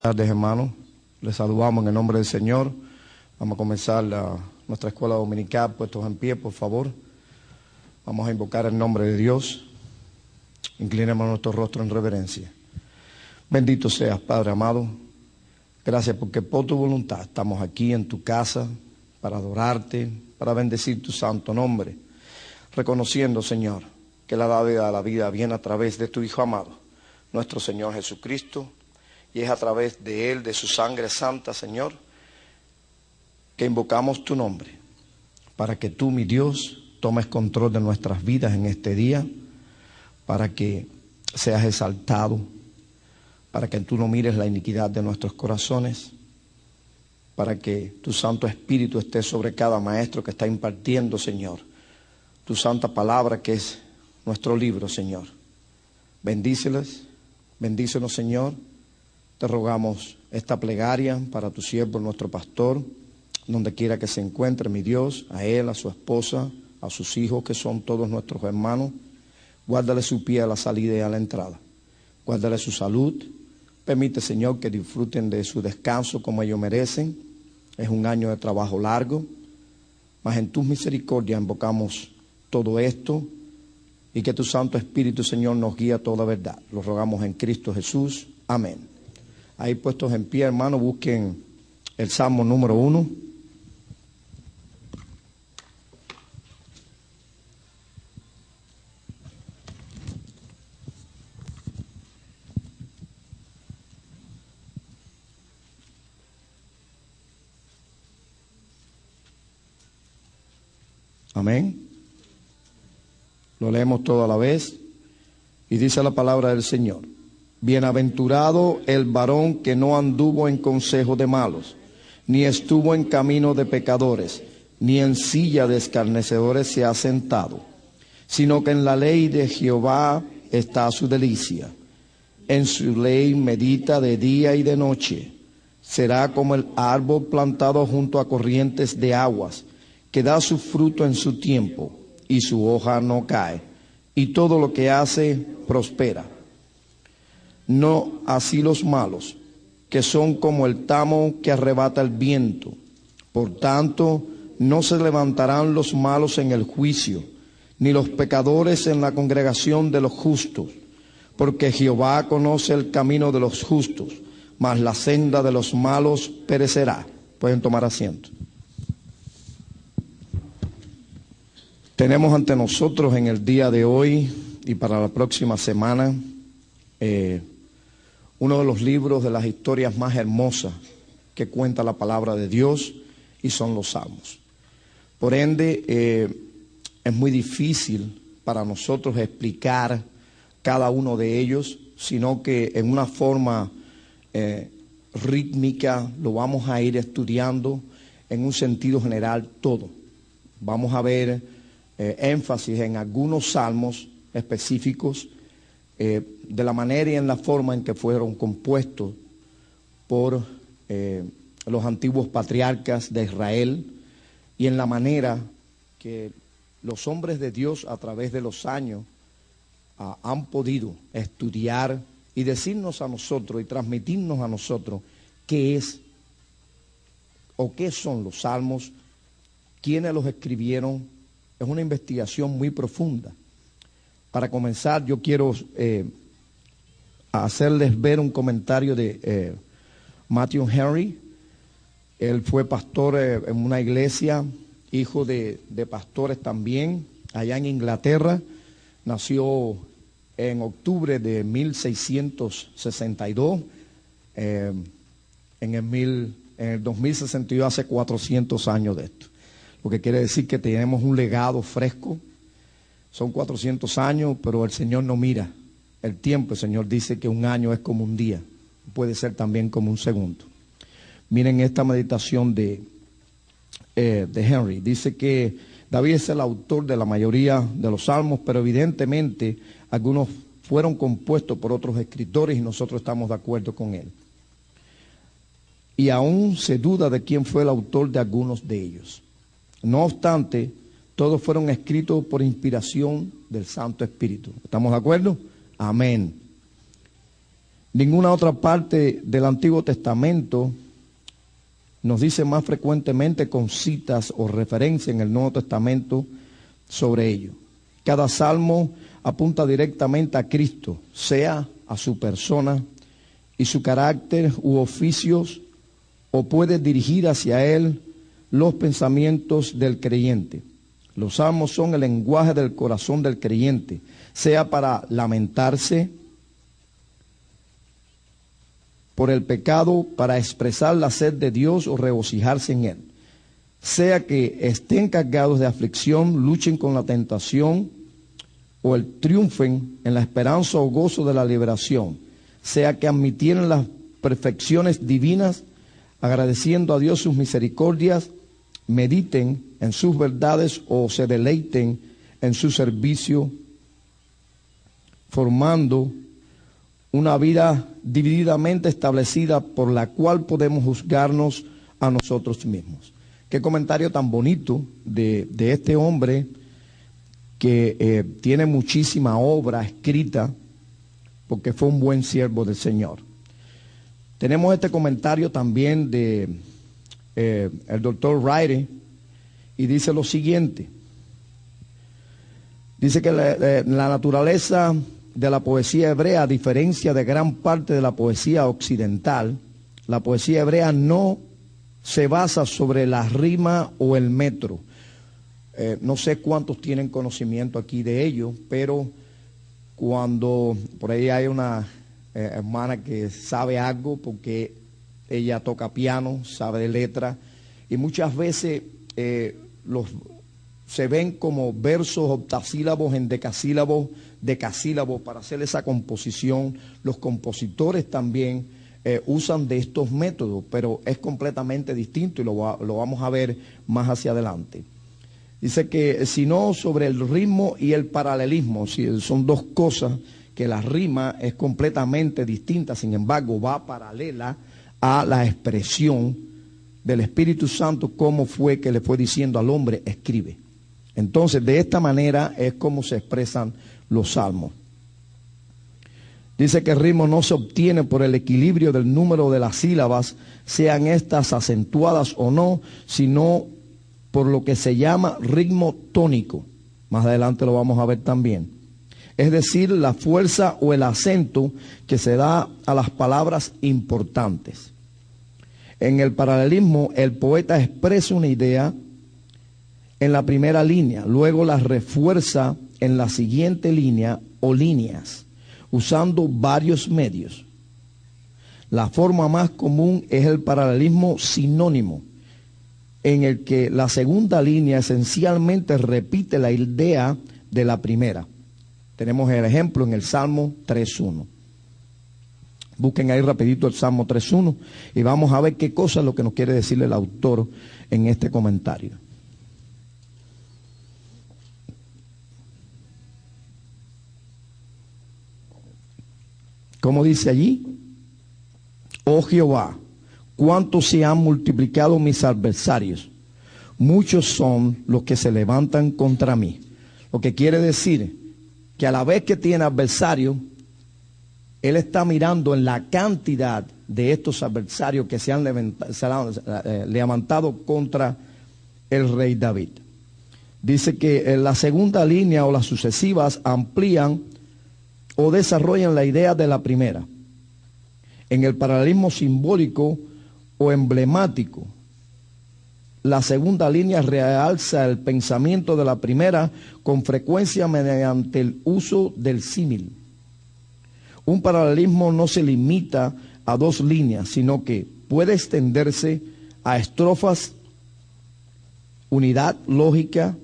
Buenas tardes, hermanos. Les saludamos en el nombre del Señor. Vamos a comenzar nuestra escuela dominical. Puestos en pie, por favor. Vamos a invocar el nombre de Dios. Inclinemos nuestro rostro en reverencia. Bendito seas, Padre amado. Gracias porque por tu voluntad estamos aquí en tu casa para adorarte, para bendecir tu santo nombre. Reconociendo, Señor, que la dádiva de la vida viene a través de tu Hijo amado, nuestro Señor Jesucristo. Y es a través de Él, de su sangre santa, Señor, que invocamos tu nombre, para que tú, mi Dios, tomes control de nuestras vidas en este día, para que seas exaltado, para que tú no mires la iniquidad de nuestros corazones, para que tu Santo Espíritu esté sobre cada maestro que está impartiendo, Señor, tu santa palabra que es nuestro libro, Señor. Bendíceles, bendícenos, Señor. Te rogamos esta plegaria para tu siervo, nuestro pastor, donde quiera que se encuentre, mi Dios, a él, a su esposa, a sus hijos, que son todos nuestros hermanos. Guárdale su pie a la salida y a la entrada. Guárdale su salud. Permite, Señor, que disfruten de su descanso como ellos merecen. Es un año de trabajo largo, mas en tus misericordias invocamos todo esto y que tu Santo Espíritu, Señor, nos guíe a toda verdad. Lo rogamos en Cristo Jesús. Amén. Ahí puestos en pie, hermanos, busquen el Salmo número 1. Amén. Lo leemos todo a la vez y dice la palabra del Señor. Bienaventurado el varón que no anduvo en consejo de malos, ni estuvo en camino de pecadores, ni en silla de escarnecedores se ha sentado, sino que en la ley de Jehová está su delicia. En su ley medita de día y de noche. Será como el árbol plantado junto a corrientes de aguas, que da su fruto en su tiempo, y su hoja no cae, y todo lo que hace prospera. No así los malos, que son como el tamo que arrebata el viento. Por tanto, no se levantarán los malos en el juicio, ni los pecadores en la congregación de los justos, porque Jehová conoce el camino de los justos, mas la senda de los malos perecerá. Pueden tomar asiento. Tenemos ante nosotros en el día de hoy y para la próxima semana uno de los libros de las historias más hermosas que cuenta la palabra de Dios, y son los Salmos. Por ende, es muy difícil para nosotros explicar cada uno de ellos, sino que en una forma rítmica lo vamos a ir estudiando en un sentido general todo. Vamos a ver énfasis en algunos salmos específicos, de la manera y en la forma en que fueron compuestos por los antiguos patriarcas de Israel, y en la manera que los hombres de Dios a través de los años han podido estudiar y decirnos a nosotros y transmitirnos a nosotros qué es o qué son los salmos, quiénes los escribieron. Es una investigación muy profunda. Para comenzar, yo quiero hacerles ver un comentario de Matthew Henry. Él fue pastor en una iglesia, hijo de pastores también, allá en Inglaterra. Nació en octubre de 1662. En el 2062, hace 400 años de esto. Lo que quiere decir que tenemos un legado fresco. Son 400 años, pero el Señor no mira el tiempo. El Señor dice que un año es como un día. Puede ser también como un segundo. Miren esta meditación de Henry. Dice que David es el autor de la mayoría de los salmos, pero evidentemente algunos fueron compuestos por otros escritores y nosotros estamos de acuerdo con él. Y aún se duda de quién fue el autor de algunos de ellos. No obstante, todos fueron escritos por inspiración del Santo Espíritu. ¿Estamos de acuerdo? Amén. Ninguna otra parte del Antiguo Testamento nos dice más frecuentemente con citas o referencias en el Nuevo Testamento sobre ello. Cada salmo apunta directamente a Cristo, sea a su persona y su carácter u oficios, o puede dirigir hacia Él los pensamientos del creyente. Los salmos son el lenguaje del corazón del creyente, sea para lamentarse por el pecado, para expresar la sed de Dios o regocijarse en Él. Sea que estén cargados de aflicción, luchen con la tentación o triunfen en la esperanza o gozo de la liberación. Sea que admitieran las perfecciones divinas, agradeciendo a Dios sus misericordias, mediten en sus verdades o se deleiten en su servicio, formando una vida divididamente establecida por la cual podemos juzgarnos a nosotros mismos. Qué comentario tan bonito de este hombre que tiene muchísima obra escrita porque fue un buen siervo del Señor. Tenemos este comentario también de el doctor Wright y dice lo siguiente. Dice que la naturaleza de la poesía hebrea, a diferencia de gran parte de la poesía occidental, la poesía hebrea no se basa sobre la rima o el metro. No sé cuántos tienen conocimiento aquí de ello, pero cuando por ahí hay una hermana que sabe algo porque ella toca piano, sabe de letra, y muchas veces se ven como versos octasílabos en decasílabos para hacer esa composición. Los compositores también usan de estos métodos, pero es completamente distinto y lo vamos a ver más hacia adelante. Dice que si no sobre el ritmo y el paralelismo, si son dos cosas que la rima es completamente distinta, sin embargo va paralela a la expresión del Espíritu Santo, cómo fue que le fue diciendo al hombre, escribe. Entonces, de esta manera es como se expresan los salmos. Dice que el ritmo no se obtiene por el equilibrio del número de las sílabas, sean estas acentuadas o no, sino por lo que se llama ritmo tónico. Más adelante lo vamos a ver también. Es decir, la fuerza o el acento que se da a las palabras importantes. En el paralelismo, el poeta expresa una idea en la primera línea, luego la refuerza en la siguiente línea o líneas, usando varios medios. La forma más común es el paralelismo sinónimo, en el que la segunda línea esencialmente repite la idea de la primera. Tenemos el ejemplo en el Salmo 3.1. Busquen ahí rapidito el Salmo 3.1 y vamos a ver qué cosa es lo que nos quiere decir el autor en este comentario. ¿Cómo dice allí? Oh Jehová, cuánto se han multiplicado mis adversarios. Muchos son los que se levantan contra mí. Lo que quiere decir que a la vez que tiene adversarios, él está mirando en la cantidad de estos adversarios que se han levantado contra el rey David. Dice que en la segunda línea o las sucesivas amplían o desarrollan la idea de la primera. En el paralelismo simbólico o emblemático, la segunda línea realza el pensamiento de la primera con frecuencia mediante el uso del símil. Un paralelismo no se limita a dos líneas, sino que puede extenderse a estrofas, unidad lógica,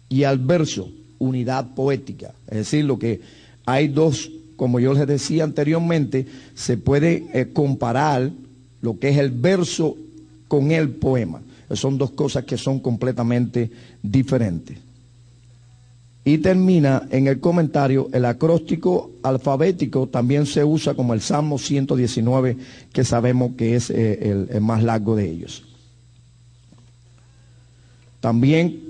y al verso, unidad poética. Es decir, lo que hay dos, como yo les decía anteriormente, se puede comparar lo que es el verso con el poema. Son dos cosas que son completamente diferentes. Y termina en el comentario, el acróstico alfabético también se usa como el Salmo 119, que sabemos que es el más largo de ellos. También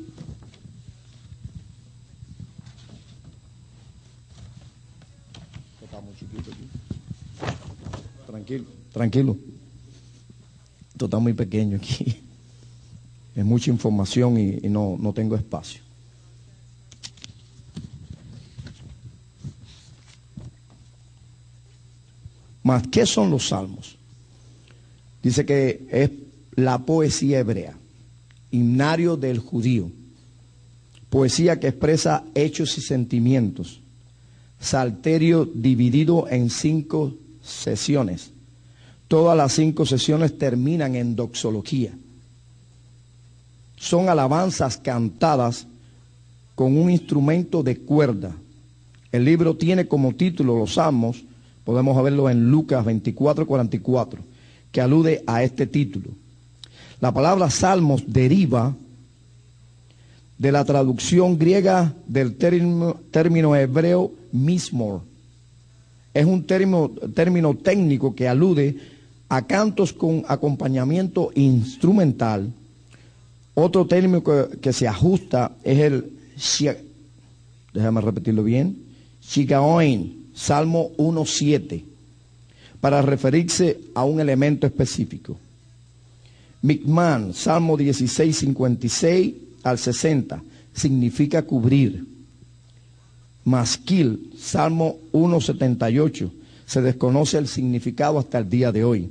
está muy chiquito aquí. Tranquilo, tranquilo. Esto está muy pequeño aquí. Es mucha información y no tengo espacio. Mas, ¿qué son los salmos? Dice que es la poesía hebrea, himnario del judío, poesía que expresa hechos y sentimientos, salterio dividido en 5 sesiones. Todas las 5 sesiones terminan en doxología. Son alabanzas cantadas con un instrumento de cuerda. El libro tiene como título los Salmos, podemos verlo en Lucas 24:44, que alude a este título. La palabra salmos deriva de la traducción griega del término hebreo mismor. Es un término técnico que alude a cantos con acompañamiento instrumental. Otro término que se ajusta es el, déjame repetirlo bien, Shigaoin, Salmo 1:7, para referirse a un elemento específico. Mikman, Salmo 16:56 al 60, significa cubrir. Masquil, Salmo 1:78, se desconoce el significado hasta el día de hoy.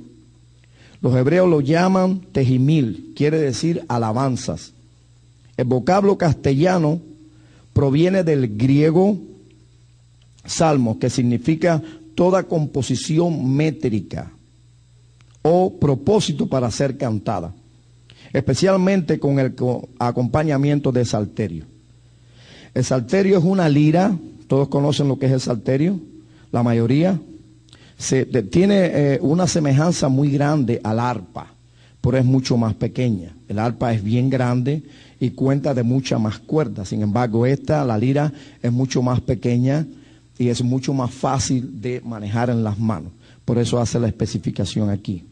Los hebreos lo llaman tejimil, quiere decir alabanzas. El vocablo castellano proviene del griego salmo, que significa toda composición métrica o propósito para ser cantada, especialmente con el acompañamiento de salterio. El salterio es una lira, todos conocen lo que es el salterio, la mayoría. Tiene una semejanza muy grande al arpa, pero es mucho más pequeña. El arpa es bien grande y cuenta de muchas más cuerdas. Sin embargo, la lira, es mucho más pequeña y es mucho más fácil de manejar en las manos. Por eso hace la especificación aquí.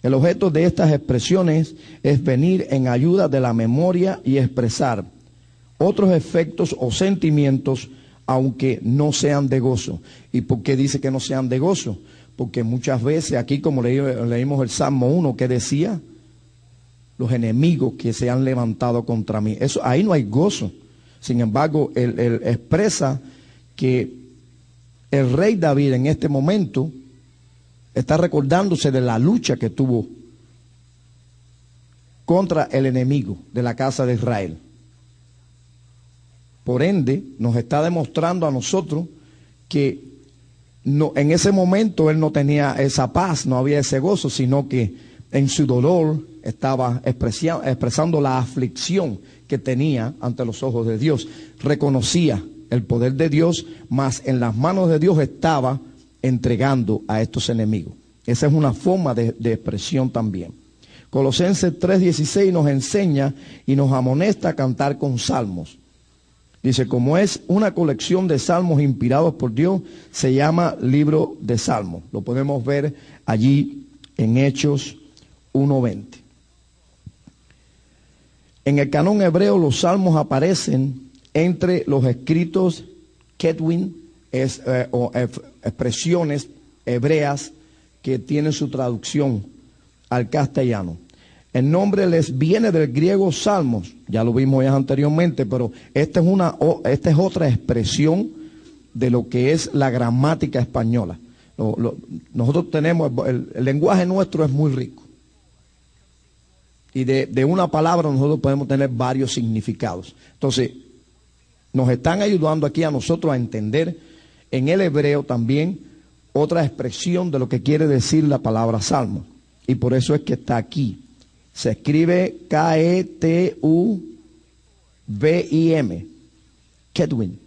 El objeto de estas expresiones es venir en ayuda de la memoria y expresar otros efectos o sentimientos, aunque no sean de gozo. ¿Y por qué dice que no sean de gozo? Porque muchas veces aquí, como leímos el Salmo 1, que decía, los enemigos que se han levantado contra mí. Eso, ahí no hay gozo. Sin embargo, él expresa que el rey David en este momento está recordándose de la lucha que tuvo contra el enemigo de la casa de Israel. Por ende, nos está demostrando a nosotros que en ese momento él no tenía esa paz, no había ese gozo, sino que en su dolor estaba expresando la aflicción que tenía ante los ojos de Dios. Reconocía el poder de Dios, mas en las manos de Dios estaba entregando a estos enemigos. Esa es una forma de expresión también. Colosenses 3:16 nos enseña y nos amonesta a cantar con salmos. Dice, como es una colección de salmos inspirados por Dios, se llama libro de salmos. Lo podemos ver allí en Hechos 1:20. En el canón hebreo los salmos aparecen entre los escritos Ketwin, expresiones hebreas que tienen su traducción al castellano. El nombre les viene del griego salmos, ya lo vimos ya anteriormente, pero esta es otra expresión de lo que es la gramática española. Nosotros tenemos, el lenguaje nuestro es muy rico. Y de una palabra nosotros podemos tener varios significados. Entonces, nos están ayudando aquí a nosotros a entender en el hebreo también otra expresión de lo que quiere decir la palabra salmo. Y por eso es que está aquí. Se escribe K-E-T-U-V-I-M. Ketwin.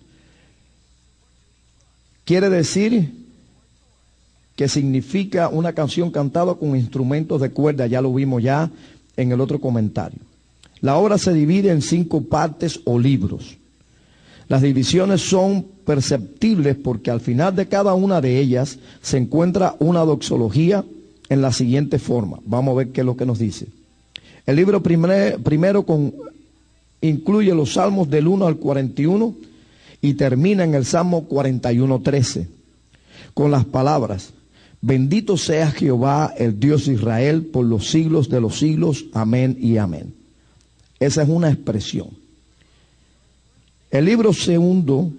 Quiere decir que significa una canción cantada con instrumentos de cuerda. Ya lo vimos ya en el otro comentario. La obra se divide en 5 partes o libros. Las divisiones son perceptibles porque al final de cada una de ellas se encuentra una doxología en la siguiente forma. Vamos a ver qué es lo que nos dice. El libro primero incluye los salmos del 1 al 41 y termina en el Salmo 41:13 con las palabras: Bendito sea Jehová, el Dios de Israel, por los siglos de los siglos. Amén y amén. Esa es una expresión. El libro segundo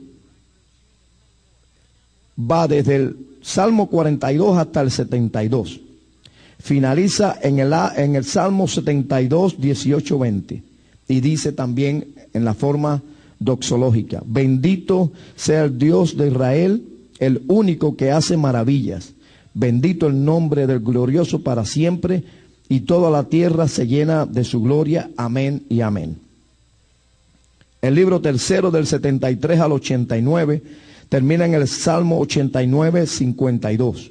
va desde el Salmo 42 hasta el 72. Finaliza en el Salmo 72, 18, 20. Y dice también en la forma doxológica: bendito sea el Dios de Israel, el único que hace maravillas. Bendito el nombre del glorioso para siempre, y toda la tierra se llena de su gloria. Amén y amén. El libro tercero del 73 al 89 termina en el Salmo 89, 52.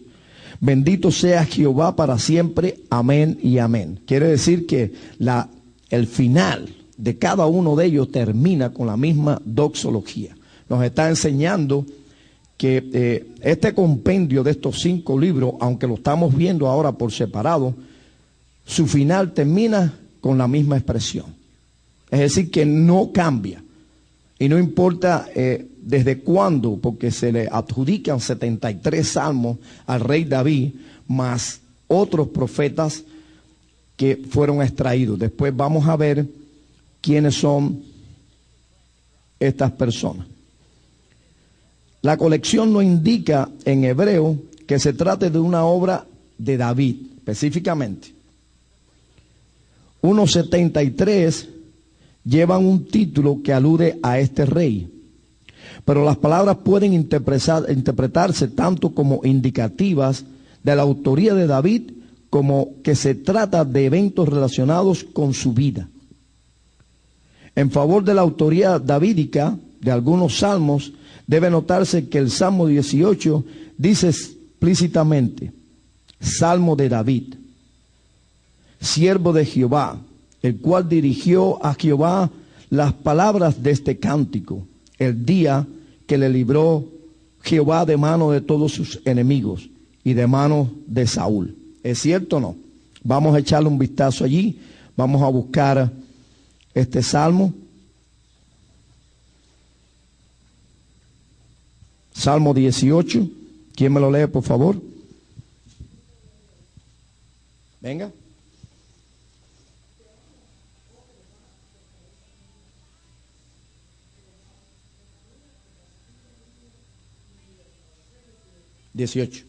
Bendito sea Jehová para siempre. Amén y amén. Quiere decir que el final de cada uno de ellos termina con la misma doxología. Nos está enseñando que este compendio de estos 5 libros, aunque lo estamos viendo ahora por separado, su final termina con la misma expresión. Es decir, que no cambia. Y no importa desde cuándo, porque se le adjudican 73 salmos al rey David, más otros profetas que fueron extraídos. Después vamos a ver quiénes son estas personas. La colección nos indica en hebreo que se trate de una obra de David, específicamente. Unos 73 llevan un título que alude a este rey, pero las palabras pueden interpretarse tanto como indicativas de la autoría de David, como que se trata de eventos relacionados con su vida. En favor de la autoría davídica de algunos salmos, debe notarse que el Salmo 18 dice explícitamente: Salmo de David, siervo de Jehová, el cual dirigió a Jehová las palabras de este cántico, el día que le libró Jehová de mano de todos sus enemigos y de mano de Saúl. ¿Es cierto o no? Vamos a echarle un vistazo allí. Vamos a buscar este salmo. Salmo 18. ¿Quién me lo lee, por favor? Venga. Dieciocho.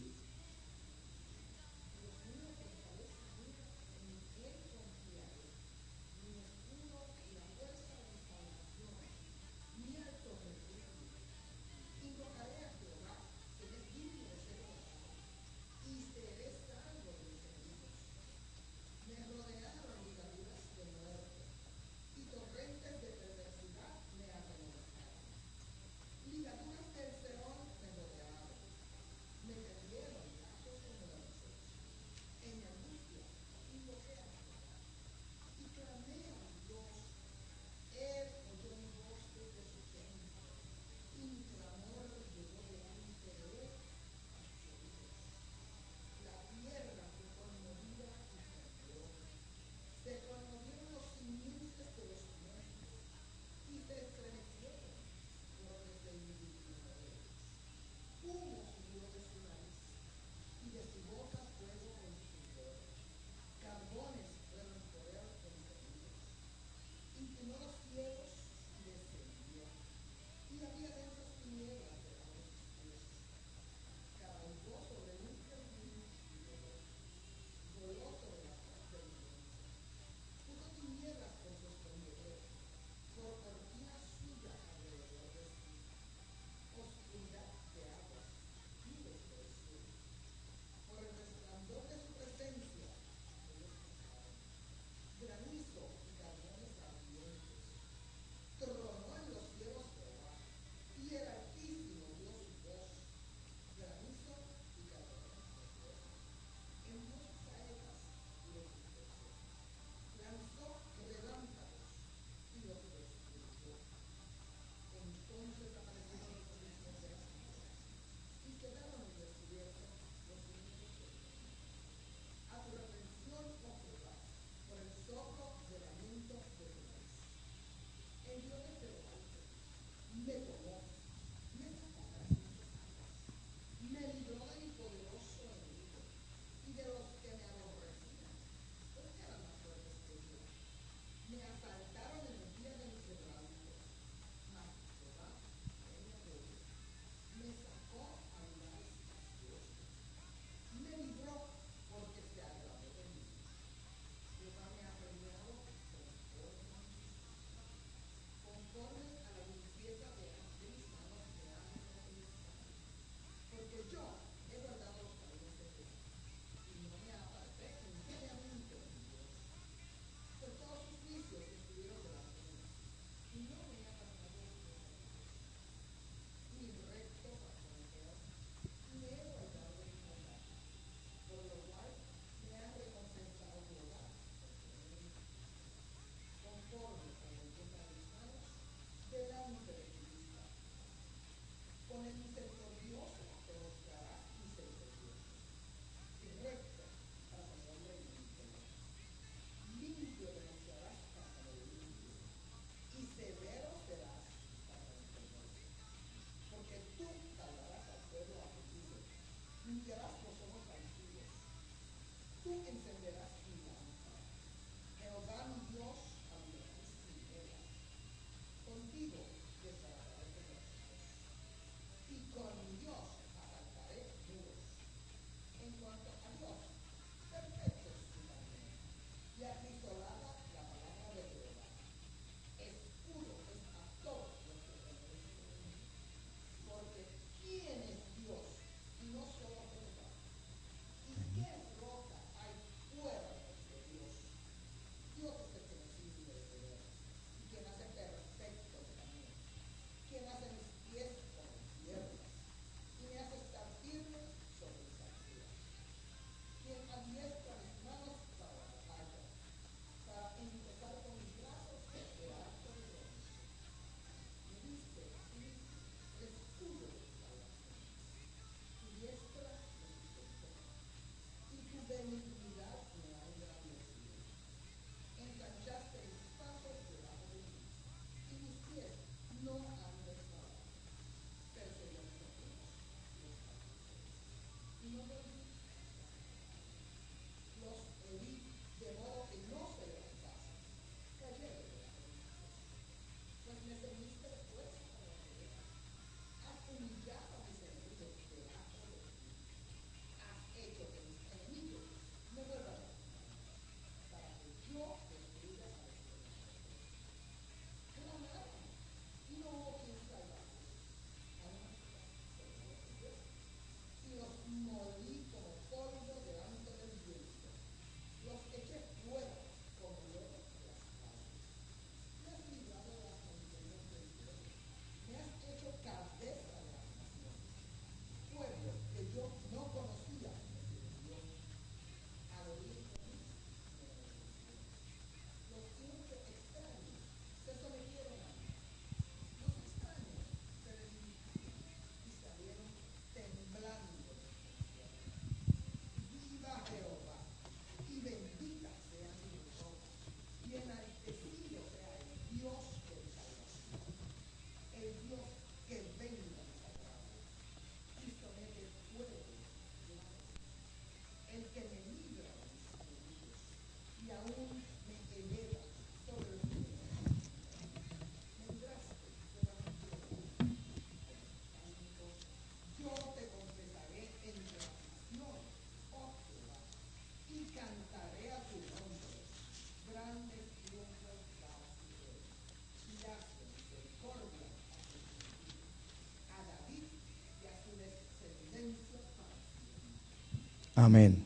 Amén.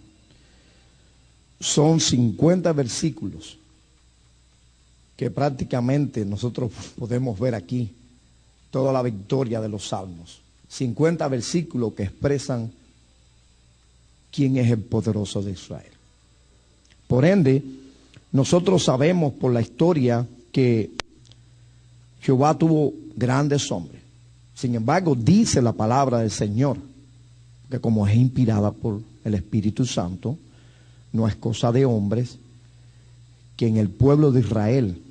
Son 50 versículos que prácticamente nosotros podemos ver aquí toda la victoria de los salmos. 50 versículos que expresan quién es el poderoso de Israel. Por ende, nosotros sabemos por la historia que Jehová tuvo grandes hombres. Sin embargo, dice la palabra del Señor, que como es inspirada por el Espíritu Santo, no es cosa de hombres, que en el pueblo de Israel,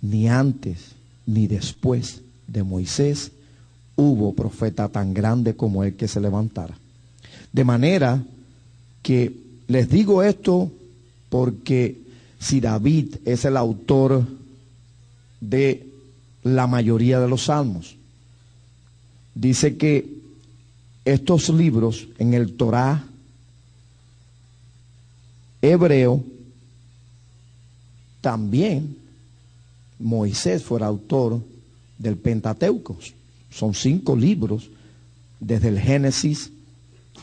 ni antes ni después de Moisés, hubo profeta tan grande como él que se levantara. De manera que les digo esto porque si David es el autor de la mayoría de los salmos, dice que estos libros en el Torá hebreo, también Moisés fue el autor del Pentateuco. Son 5 libros, desde el Génesis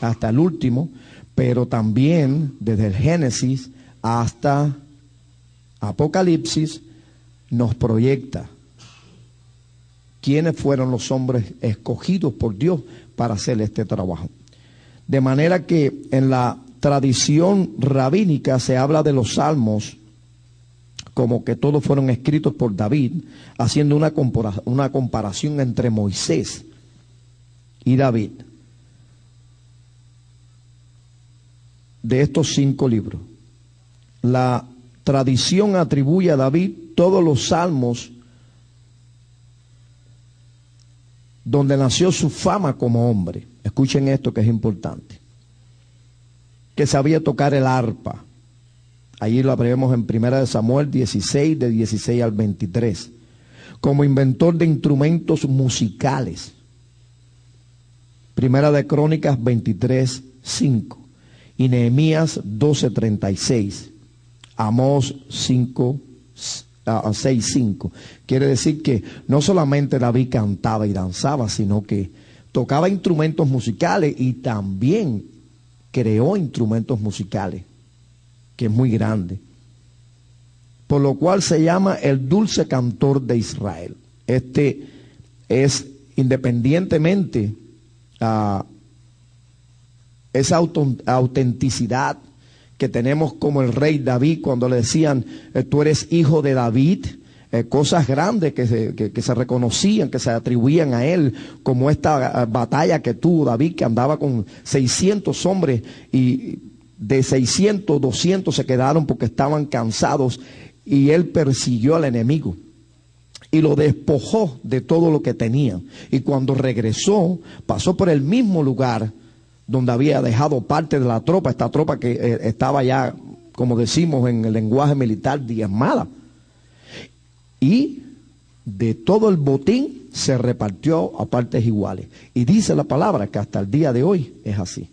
hasta el último, pero también desde el Génesis hasta Apocalipsis nos proyecta quiénes fueron los hombres escogidos por Dios para hacer este trabajo. De manera que en la tradición rabínica se habla de los salmos como que todos fueron escritos por David, haciendo una comparación entre Moisés y David. De estos 5 libros, la tradición atribuye a David todos los salmos donde nació su fama como hombre. Escuchen esto que es importante. Que sabía tocar el arpa. Allí lo vemos en 1 Samuel 16, de 16 al 23. Como inventor de instrumentos musicales. 1 de Crónicas 23, 5. Y Nehemías 12, 36. Amós 5, 6, 5. Quiere decir que no solamente David cantaba y danzaba, sino que tocaba instrumentos musicales y también creó instrumentos musicales, que es muy grande. Por lo cual se llama el dulce cantor de Israel. Este es independientemente esa autenticidad que tenemos como el rey David cuando le decían, tú eres hijo de David, cosas grandes que se reconocían, que se atribuían a él, como esta batalla que tuvo David, que andaba con 600 hombres y de 600, 200 se quedaron porque estaban cansados y él persiguió al enemigo y lo despojó de todo lo que tenía. Y cuando regresó, pasó por el mismo lugar donde había dejado parte de la tropa, esta tropa que estaba ya, como decimos en el lenguaje militar, diezmada. Y de todo el botín se repartió a partes iguales. Y dice la palabra que hasta el día de hoy es así.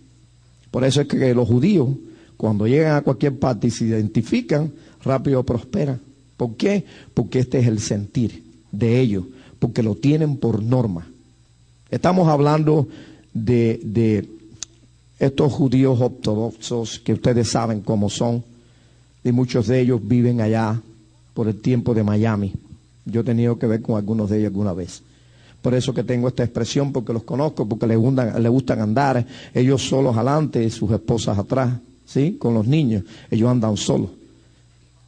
Por eso es que los judíos, cuando llegan a cualquier parte y se identifican, rápido prosperan. ¿Por qué? Porque este es el sentir de ellos, porque lo tienen por norma. Estamos hablando de estos judíos ortodoxos que ustedes saben cómo son, y muchos de ellos viven allá por el tiempo de Miami. Yo he tenido que ver con algunos de ellos alguna vez. Por eso que tengo esta expresión, porque los conozco, porque les gustan andar, ellos solos adelante y sus esposas atrás, ¿sí? Con los niños, ellos andan solos.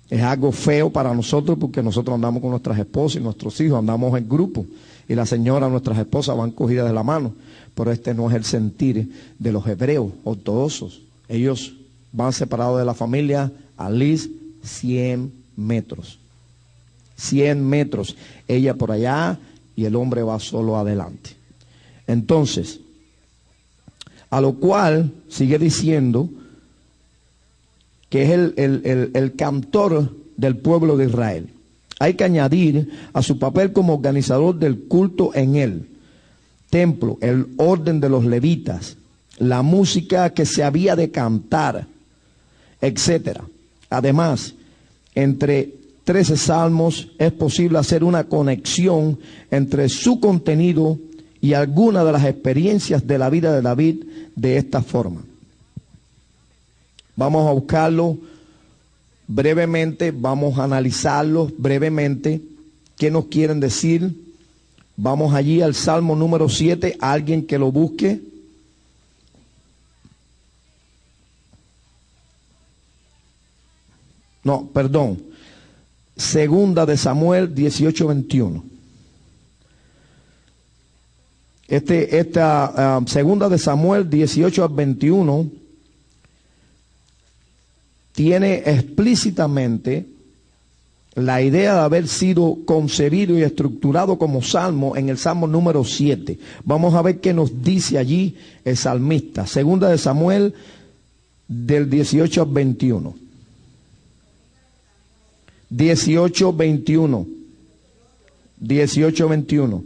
Es algo feo para nosotros porque nosotros andamos con nuestras esposas y nuestros hijos, andamos en grupo. Y la señora, nuestras esposas van cogidas de la mano. Pero este no es el sentir de los hebreos ortodoxos. Ellos van separados de la familia a least 100 metros. 100 metros. Ella por allá y el hombre va solo adelante. Entonces, a lo cual sigue diciendo que es el cantor del pueblo de Israel. Hay que añadir a su papel como organizador del culto en el templo, el orden de los levitas, la música que se había de cantar, etcétera. Además, entre 13 salmos es posible hacer una conexión entre su contenido y alguna de las experiencias de la vida de David de esta forma. Vamos a buscarlo brevemente, vamos a analizarlos brevemente. ¿Qué nos quieren decir? Vamos allí al Salmo número 7, alguien que lo busque. No, perdón. Segunda de Samuel 18:21. Segunda de Samuel 18:21 tiene explícitamente la idea de haber sido concebido y estructurado como salmo en el Salmo número 7. Vamos a ver qué nos dice allí el salmista. Segunda de Samuel del 18:21. 18:21. 18:21.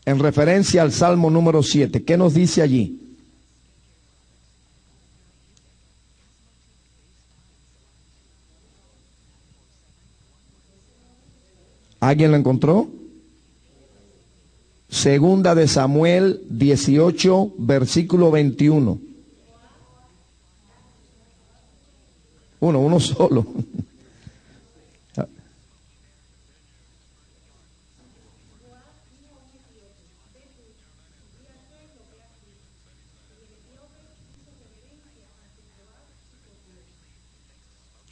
En referencia al Salmo número 7. ¿Qué nos dice allí? ¿Alguien lo encontró? Segunda de Samuel 18, versículo 21. Uno solo.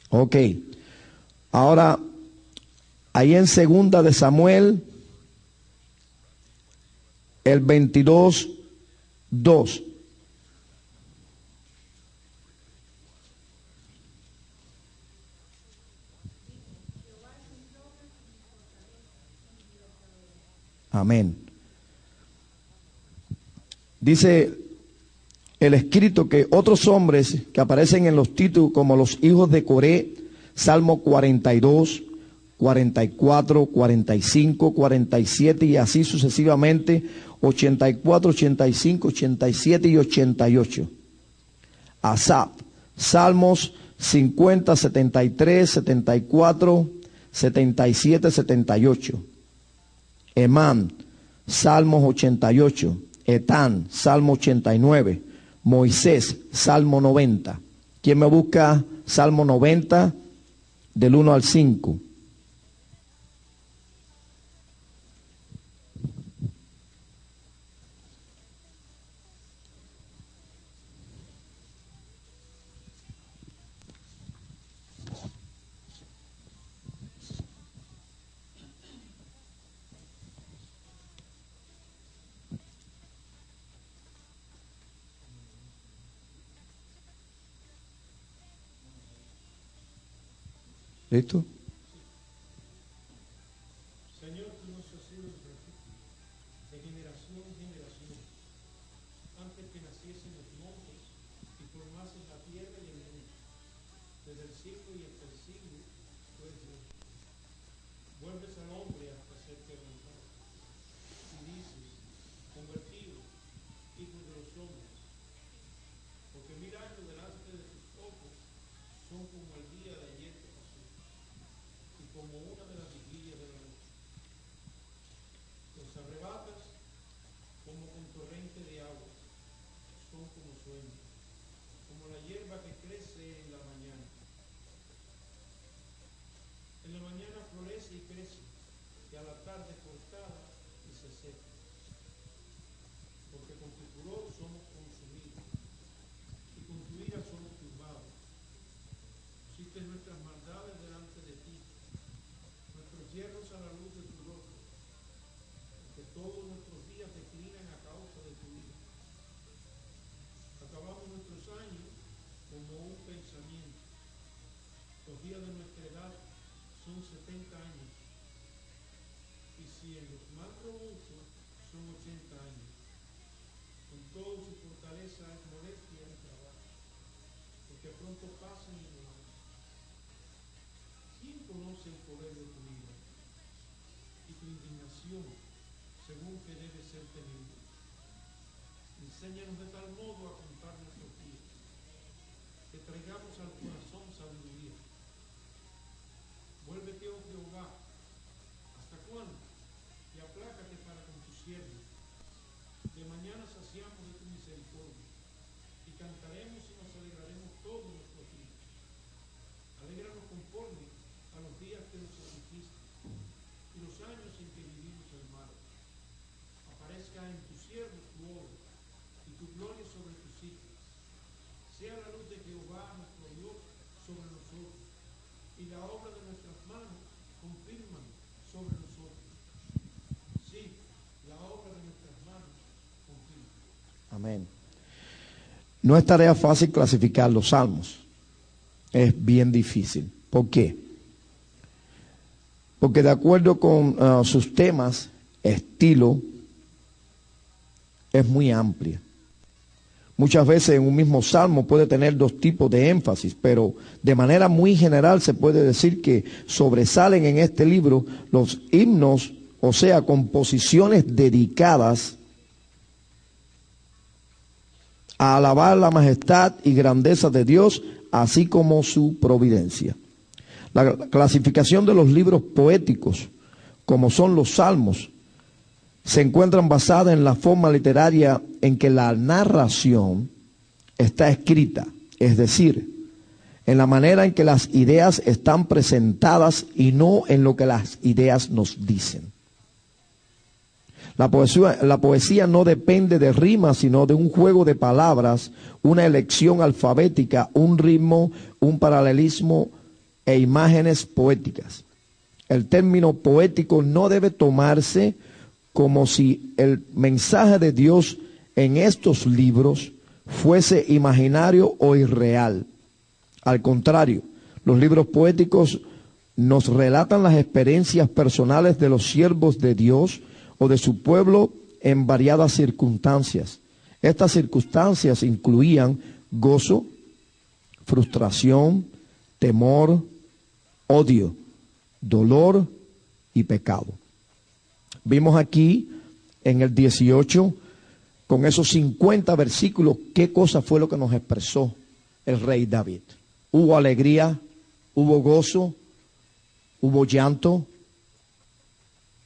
Ok. Ahora, ahí en segunda de Samuel, el 22:2. Amén. Dice el escrito que otros hombres que aparecen en los títulos como los hijos de Coré, Salmo 42, 44, 45, 47 y así sucesivamente, 84, 85, 87 y 88. Asaf, Salmos 50, 73, 74, 77, 78. Emán, Salmos 88. Etán, Salmo 89. Moisés, Salmo 90. ¿Quién me busca Salmo 90 del 1 al 5? ¿Listo? Señor, tú nos has sido el refugio de generación en generación, antes que naciesen los montes y formases la tierra y el mundo, desde el siglo y hasta el siglo, tú eres Dios. Vuelves al hombre hasta ser quebrantado, y dices, convertido, hijo de los hombres, porque 1000 años delante de tus ojos son como el día de ayer que pasó, y como una de las vigilias de la noche. Los arrebatas como con torrente de agua, son como sueños, como la hierba que crece en la mañana. En la mañana florece y crece, y a la tarde cortada y se seca. Porque con tu furor somos consumidos, y con tu ira somos turbados. Pusiste nuestras maldades delante de ti, nuestros hierros a la luz de tu rostro, que todos nuestros días declinan a causa de tu ira. Acabamos nuestros años como un pensamiento. Los días de nuestra edad son 70 años. Y si en los más robustos son 80 años. Con todo su fortaleza es molestia y trabajo, porque pronto pasan y no van. ¿Quién conoce el poder de tu ira y tu indignación, según que debe ser temible? Enséñanos de tal modo a contar nuestros días, que traigamos al corazón sabiduría. Vuélvete, oh Jehová, ¿hasta cuándo? Y aplácate para con tu siervo. De mañana saciamos de tu misericordia, Amén. No es tarea fácil clasificar los salmos. Es bien difícil. ¿Por qué? Porque de acuerdo con sus temas, estilo, es muy amplia. Muchas veces en un mismo salmo puede tener dos tipos de énfasis, pero de manera muy general se puede decir que sobresalen en este libro los himnos, o sea, composiciones dedicadas a alabar la majestad y grandeza de Dios, así como su providencia. La clasificación de los libros poéticos, como son los salmos, se encuentran basadas en la forma literaria en que la narración está escrita, es decir, en la manera en que las ideas están presentadas y no en lo que las ideas nos dicen. La poesía no depende de rimas, sino de un juego de palabras, una elección alfabética, un ritmo, un paralelismo e imágenes poéticas. El término poético no debe tomarse como si el mensaje de Dios en estos libros fuese imaginario o irreal. Al contrario, los libros poéticos nos relatan las experiencias personales de los siervos de Dios o de su pueblo en variadas circunstancias. Estas circunstancias incluían gozo, frustración, temor, odio, dolor y pecado. Vimos aquí en el 18, con esos 50 versículos, qué cosa fue lo que nos expresó el rey David. Hubo alegría, hubo gozo, hubo llanto,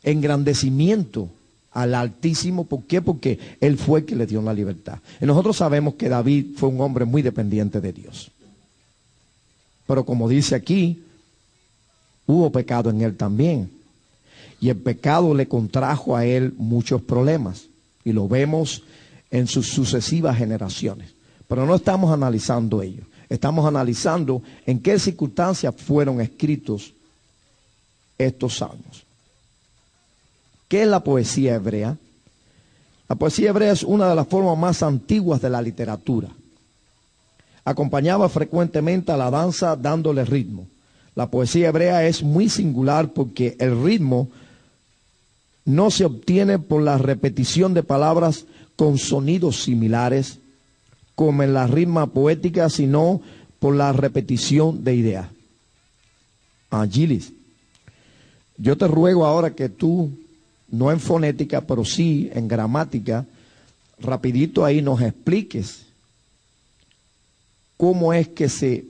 engrandecimiento al Altísimo. ¿Por qué? Porque Él fue el que le dio la libertad. Y nosotros sabemos que David fue un hombre muy dependiente de Dios. Pero como dice aquí, hubo pecado en él también. Y el pecado le contrajo a él muchos problemas. Y lo vemos en sus sucesivas generaciones. Pero no estamos analizando ello. Estamos analizando en qué circunstancias fueron escritos estos salmos. ¿Qué es la poesía hebrea? La poesía hebrea es una de las formas más antiguas de la literatura. Acompañaba frecuentemente a la danza dándole ritmo. La poesía hebrea es muy singular porque el ritmo no se obtiene por la repetición de palabras con sonidos similares, como en la rima poética, sino por la repetición de ideas. Gilis, yo te ruego ahora que tú, no en fonética, pero sí en gramática, rapidito ahí nos expliques cómo es que se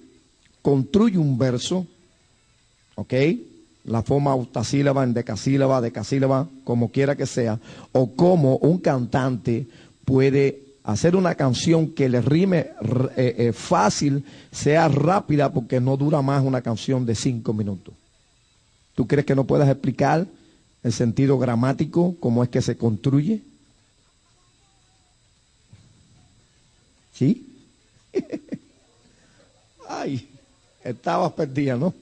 construye un verso, ¿ok? La forma octasílaba, decasílaba, como quiera que sea, o cómo un cantante puede hacer una canción que le rime fácil, sea rápida, porque no dura más una canción de 5 minutos. ¿Tú crees que no puedas explicar el sentido gramático, cómo es que se construye? ¿Sí? Ay, estabas perdida, ¿no?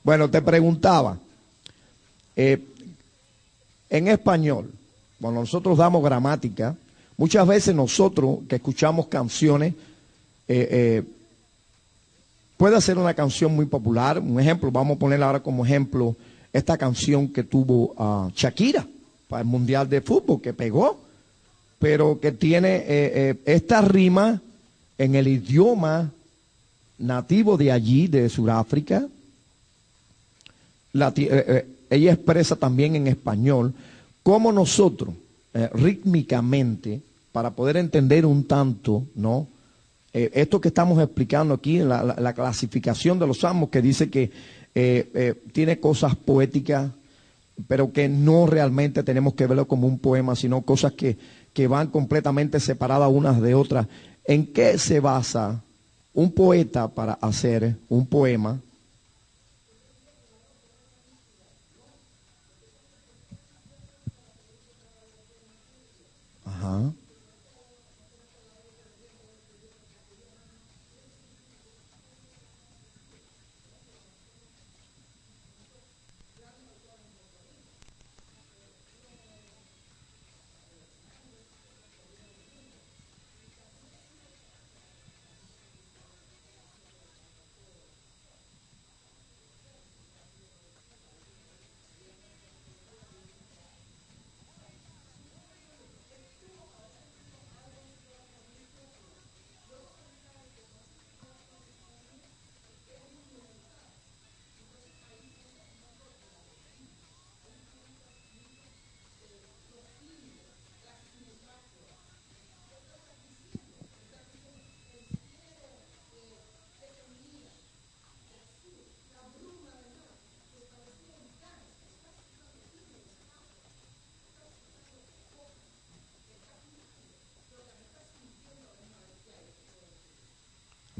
Bueno, te preguntaba, en español, cuando nosotros damos gramática, muchas veces nosotros que escuchamos canciones, puede ser una canción muy popular. Un ejemplo, vamos a poner ahora como ejemplo esta canción que tuvo Shakira para el Mundial de Fútbol, que pegó, pero que tiene esta rima en el idioma nativo de allí, de Sudáfrica. Ella expresa también en español cómo nosotros rítmicamente, para poder entender un tanto, ¿no? Esto que estamos explicando aquí, la clasificación de los salmos, que dice que tiene cosas poéticas, pero que no realmente tenemos que verlo como un poema, sino cosas que van completamente separadas unas de otras. ¿En qué se basa un poeta para hacer un poema? Ajá.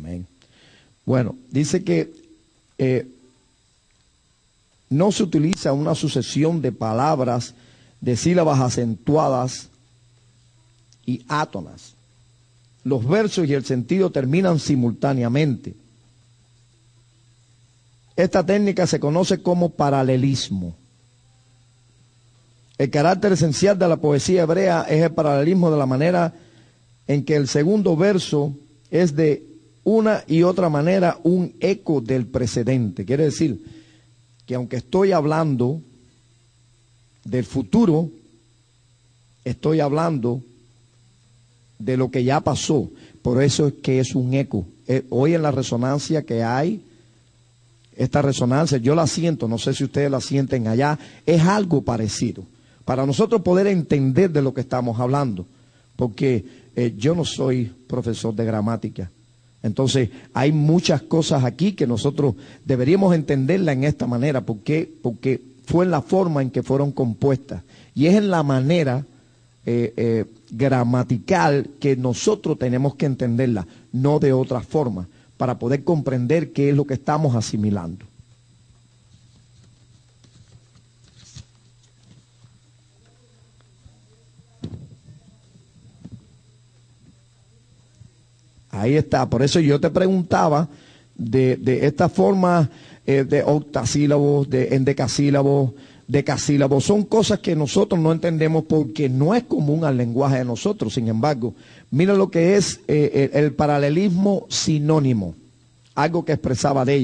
Amén. Bueno, dice que no se utiliza una sucesión de palabras, de sílabas acentuadas y átonas. Los versos y el sentido terminan simultáneamente. Esta técnica se conoce como paralelismo. El carácter esencial de la poesía hebrea es el paralelismo, de la manera en que el segundo verso es de una y otra manera un eco del precedente. Quiere decir que aunque estoy hablando del futuro, estoy hablando de lo que ya pasó. Por eso es que es un eco. Hoy en la resonancia que hay, esta resonancia, yo la siento, no sé si ustedes la sienten allá, es algo parecido. Para nosotros poder entender de lo que estamos hablando, porque yo no soy profesor de gramática. Entonces, hay muchas cosas aquí que nosotros deberíamos entenderla en esta manera. Porque fue en la forma en que fueron compuestas. Y es en la manera gramatical que nosotros tenemos que entenderla, no de otra forma, para poder comprender qué es lo que estamos asimilando. Ahí está, por eso yo te preguntaba de esta forma de octasílabos, de endecasílabos, decasílabos. Son cosas que nosotros no entendemos porque no es común al lenguaje de nosotros. Sin embargo, mira lo que es el paralelismo sinónimo, algo que expresaba de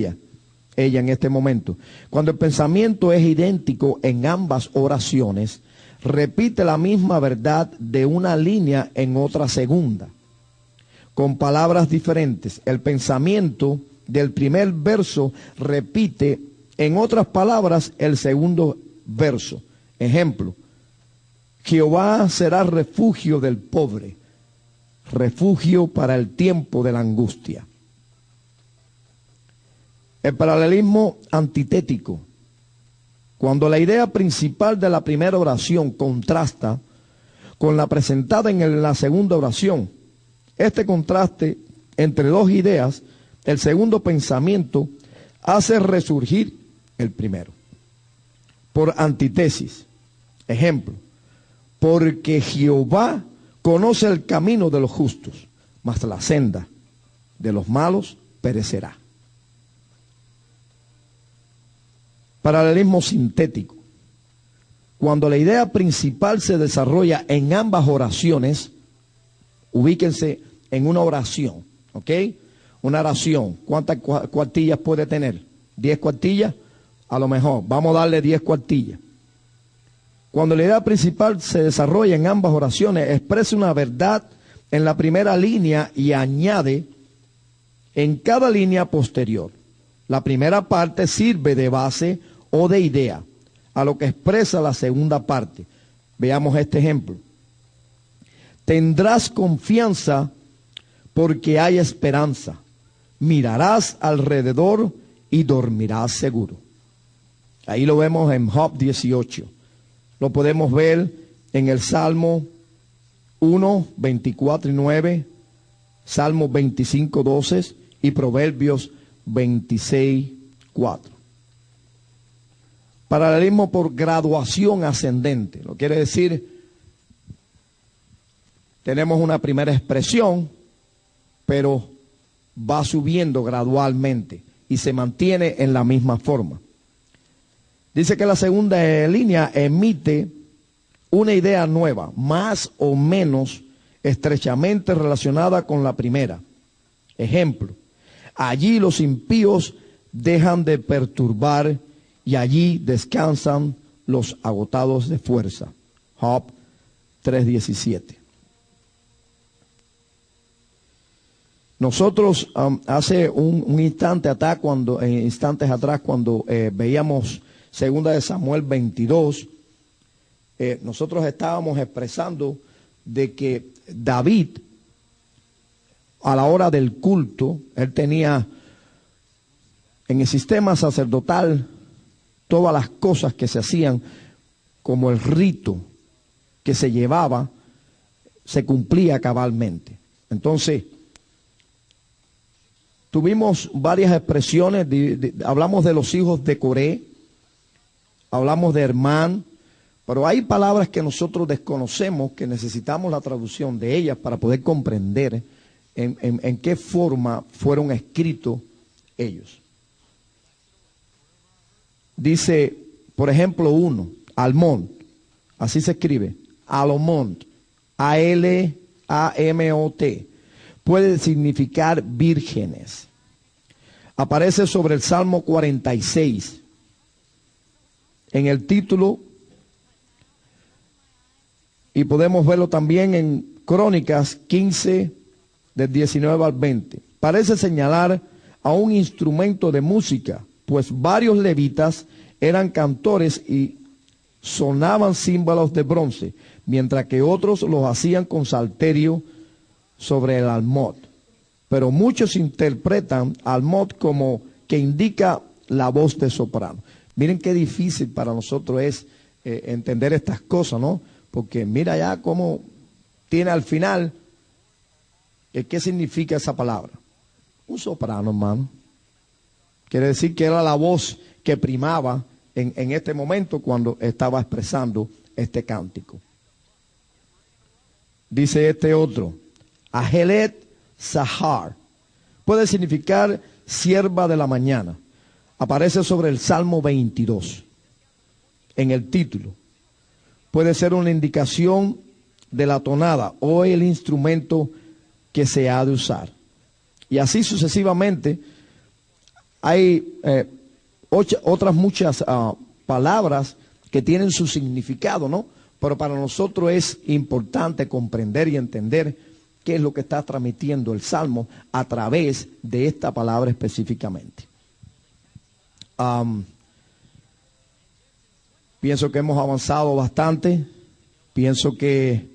ella en este momento. Cuando el pensamiento es idéntico en ambas oraciones, repite la misma verdad de una línea en otra segunda. Con palabras diferentes, el pensamiento del primer verso repite, en otras palabras, el segundo verso. Ejemplo, Jehová será refugio del pobre, refugio para el tiempo de la angustia. El paralelismo antitético, cuando la idea principal de la primera oración contrasta con la presentada en la segunda oración. Este contraste entre dos ideas, el segundo pensamiento, hace resurgir el primero. Por antítesis, ejemplo, porque Jehová conoce el camino de los justos, mas la senda de los malos perecerá. Paralelismo sintético. Cuando la idea principal se desarrolla en ambas oraciones, ubíquense en una oración, ¿ok? Una oración, ¿cuántas cuartillas puede tener? ¿10 cuartillas? A lo mejor, vamos a darle 10 cuartillas. Cuando la idea principal se desarrolla en ambas oraciones, expresa una verdad en la primera línea y añade en cada línea posterior. La primera parte sirve de base o de idea a lo que expresa la segunda parte. Veamos este ejemplo. Tendrás confianza porque hay esperanza. Mirarás alrededor y dormirás seguro. Ahí lo vemos en Job 18. Lo podemos ver en el Salmo 1, 24 y 9, Salmo 25, 12 y Proverbios 26, 4. Paralelismo por graduación ascendente. Lo quiere decir, tenemos una primera expresión, pero va subiendo gradualmente y se mantiene en la misma forma. Dice que la segunda línea emite una idea nueva, más o menos estrechamente relacionada con la primera. Ejemplo, allí los impíos dejan de perturbar y allí descansan los agotados de fuerza. Job 3:17. Nosotros hace un instante atrás, instantes atrás, cuando veíamos 2 de Samuel 22, nosotros estábamos expresando de que David, a la hora del culto, él tenía en el sistema sacerdotal todas las cosas que se hacían, como el rito que se llevaba, se cumplía cabalmente. Entonces, tuvimos varias expresiones, hablamos de los hijos de Coré, hablamos de Hermán, pero hay palabras que nosotros desconocemos, que necesitamos la traducción de ellas para poder comprender en qué forma fueron escritos ellos. Dice, por ejemplo, uno, Almón, así se escribe, Alomont, A-L-A-M-O-T, puede significar vírgenes. Aparece sobre el Salmo 46. En el título, y podemos verlo también en Crónicas 15, del 19 al 20. Parece señalar a un instrumento de música, pues varios levitas eran cantores y sonaban címbalos de bronce, mientras que otros los hacían con salterio sobre el almot. Pero muchos interpretan almot como que indica la voz de soprano. Miren qué difícil para nosotros es entender estas cosas, ¿no? Porque mira ya cómo tiene al final, ¿qué significa esa palabra? Un soprano, hermano. Quiere decir que era la voz que primaba en este momento cuando estaba expresando este cántico. Dice este otro, Ahelet Sahar, puede significar sierva de la mañana. Aparece sobre el Salmo 22, en el título. Puede ser una indicación de la tonada o el instrumento que se ha de usar. Y así sucesivamente hay otras muchas palabras que tienen su significado, ¿no? Pero para nosotros es importante comprender y entender qué es lo que está transmitiendo el Salmo a través de esta palabra específicamente. Pienso que hemos avanzado bastante. Pienso que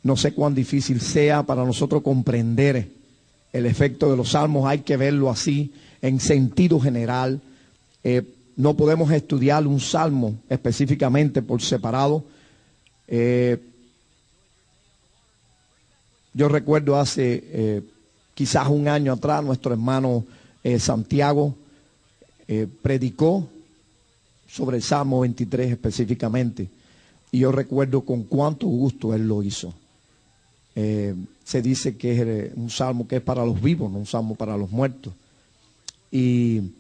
no sé cuán difícil sea para nosotros comprender el efecto de los salmos. Hay que verlo así, en sentido general. No podemos estudiar un salmo específicamente por separado. Yo recuerdo hace quizás un año atrás, nuestro hermano Santiago predicó sobre el Salmo 23 específicamente. Y yo recuerdo con cuánto gusto él lo hizo. Se dice que es un salmo que es para los vivos, no un salmo para los muertos. Y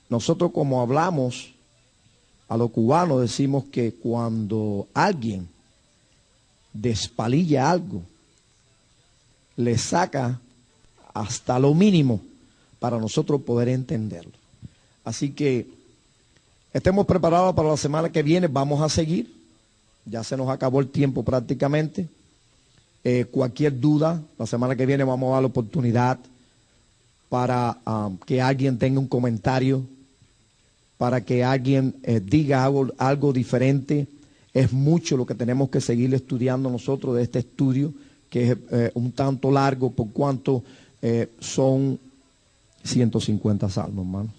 nosotros, como hablamos a los cubanos, decimos que cuando alguien despalilla algo, le saca hasta lo mínimo para nosotros poder entenderlo. Así que estemos preparados para la semana que viene. Vamos a seguir. Ya se nos acabó el tiempo prácticamente. Cualquier duda, la semana que viene vamos a dar la oportunidad para que alguien tenga un comentario, para que alguien diga algo diferente. Es mucho lo que tenemos que seguir estudiando nosotros de este estudio, que es un tanto largo por cuanto son 150 salmos, hermano.